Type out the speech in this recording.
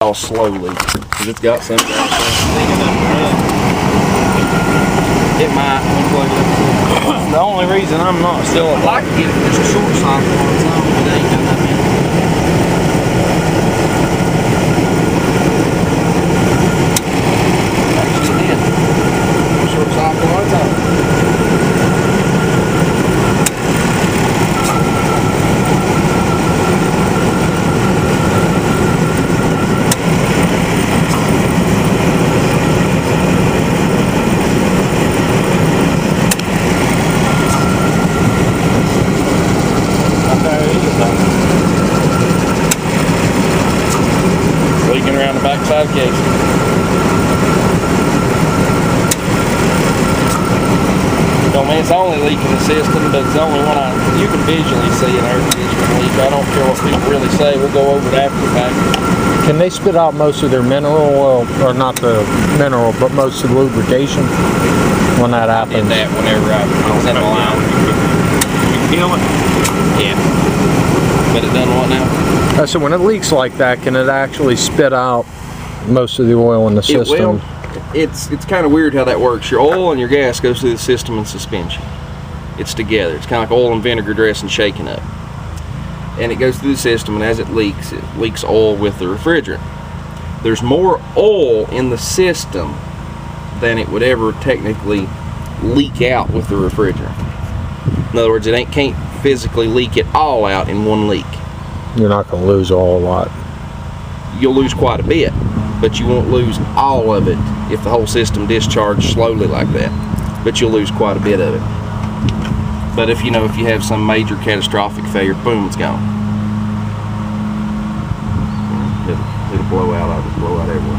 all slowly, because it's got something big enough to run. It might unplug it up. The only reason I'm not still I'd like to get it just a short cycle on its own, but it ain't got that many. Actually, it did. Short cycle on its own. Leaking around the backside case. I mean, it's only leaking the system, but it's the only one you can visually see an air conditioner leak. I don't care what people really say. We'll go over it after the fact. Can they spit out most of their mineral oil, or not the mineral, but most of the lubrication when that happens? I did that whenever I was in the line. You feel it? Yeah. But it done what now? So when it leaks like that, can it actually spit out most of the oil in the system? It will. It's kind of weird how that works. Your oil and your gas goes through the system in suspension. It's together. It's kind of like oil and vinegar dressing shaken up. And it goes through the system, and as it leaks oil with the refrigerant. There's more oil in the system than it would ever technically leak out with the refrigerant. In other words, it can't physically leak it all out in one leak. You're not going to lose all a lot. You'll lose quite a bit, but you won't lose all of it if the whole system discharges slowly like that. But you'll lose quite a bit of it. But if you have some major catastrophic failure, boom, it's gone. It'll blow out. It'll blow out everywhere.